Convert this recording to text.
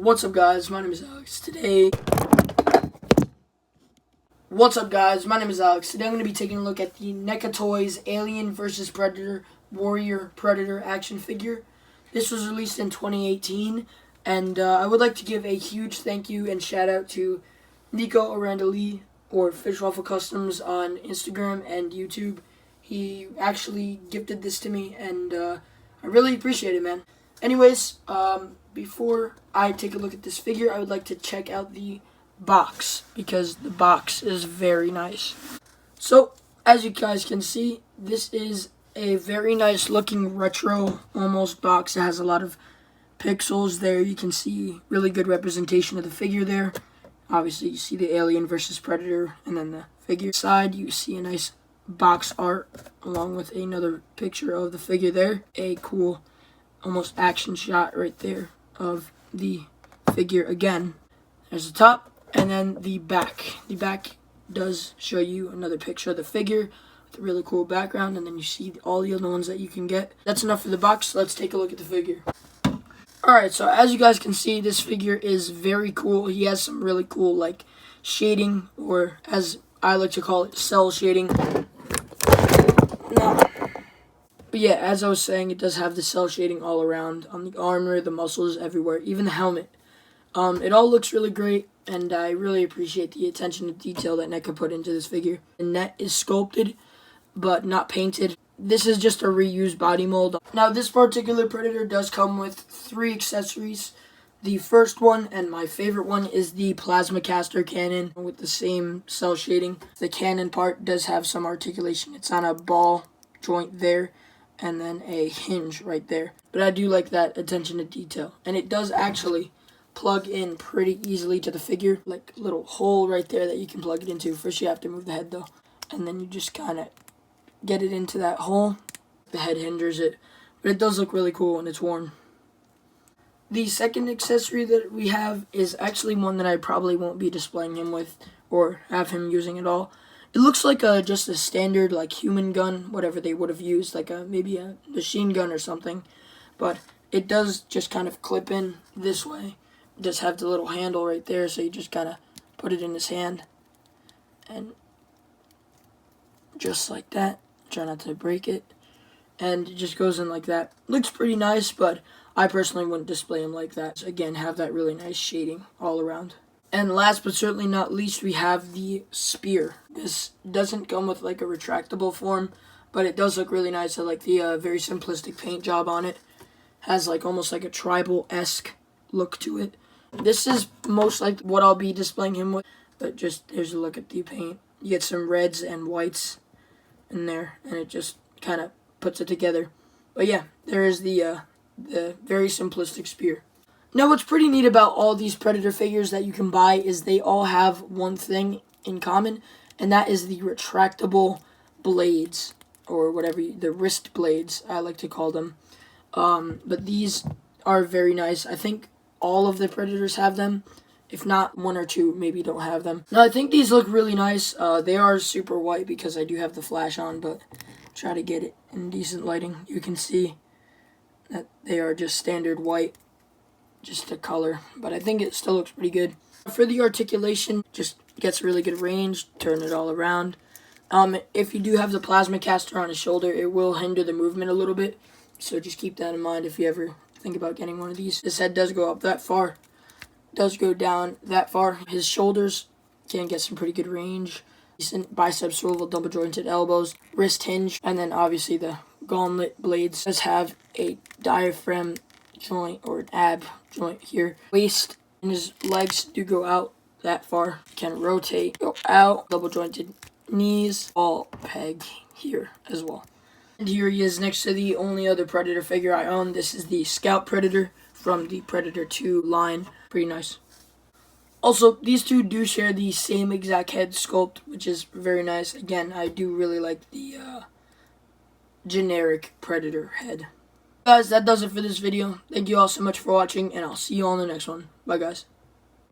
What's up, guys? My name is Alex. Today I'm going to be taking a look at the Neca Toys Alien vs. Predator Warrior Predator action figure. This was released in 2018, and I would like to give a huge thank you and shout out to Neca or Fish Waffle Customs on Instagram and YouTube. He actually gifted this to me, and I really appreciate it, man. Anyways, before I take a look at this figure, I would like to check out the box, because the box is very nice. So, as you guys can see, this is a very nice looking retro almost box. It has a lot of pixels there. You can see really good representation of the figure there. Obviously, you see the Alien versus Predator, and then the figure side, you see a nice box art along with another picture of the figure there. A cool almost action shot right there of the figure again. There's the top, and then the back. The back does show you another picture of the figure with a really cool background, and then you see all the other ones that you can get. That's enough for the box. Let's take a look at the figure. Alright, so as you guys can see, this figure is very cool. He has some really cool, like, shading, or as I like to call it, cell shading. No. But yeah, as I was saying, it does have the cell shading all around, on the armor, the muscles, everywhere, even the helmet. It all looks really great, and I really appreciate the attention to detail that Neca put into this figure. The net is sculpted, but not painted. This is just a reused body mold. Now, this particular Predator does come with 3 accessories. The first one, and my favorite one, is the plasma caster cannon with the same cell shading. The cannon part does have some articulation. It's on a ball joint there, and then a hinge right there. But I do like that attention to detail. And it does actually plug in pretty easily to the figure. Like a little hole right there that you can plug it into. First you have to move the head though. And then you just kind of get it into that hole. The head hinders it. But it does look really cool when it's worn. The second accessory that we have is actually one that I probably won't be displaying him with or have him using at all. It looks like just a standard like human gun, whatever they would have used, like maybe a machine gun or something. But it does just kind of clip in this way. It does have the little handle right there, so you just kind of put it in his hand. And just like that. Try not to break it. And it just goes in like that. Looks pretty nice, but I personally wouldn't display him like that. So again, have that really nice shading all around. And last but certainly not least, we have the spear. This doesn't come with like a retractable form, but it does look really nice. I like the very simplistic paint job on it. Has like almost like a tribal-esque look to it. This is most like what I'll be displaying him with, but just here's a look at the paint. You get some reds and whites in there, and it just kind of puts it together. But yeah, there is the very simplistic spear. Now, what's pretty neat about all these Predator figures that you can buy is they all have one thing in common, and that is the retractable blades, or whatever, the wrist blades, I like to call them. But these are very nice. I think all of the Predators have them. If not, 1 or 2 maybe don't have them. Now, I think these look really nice. They are super white because I do have the flash on, but try to get it in decent lighting. You can see that they are just standard white. Just a color, but I think it still looks pretty good. For the articulation, just gets really good range, turn it all around. If you do have the plasma caster on his shoulder, it will hinder the movement a little bit, so just keep that in mind if you ever think about getting one of these. His head does go up that far, does go down that far. His shoulders can get some pretty good range. Decent bicep swivel, double jointed elbows, wrist hinge, and then obviously the gauntlet blades does have a diaphragm joint or an ab joint here. Waist and his legs do go out that far. Can rotate, go out, double jointed knees, all peg here as well. And here he is next to the only other Predator figure I own. This is the Scout Predator from the Predator 2 line. Pretty nice. Also, these two do share the same exact head sculpt, which is very nice. Again, I do really like the generic Predator head. Guys, that does it for this video. Thank you all so much for watching, and I'll see you all in the next one. Bye, guys.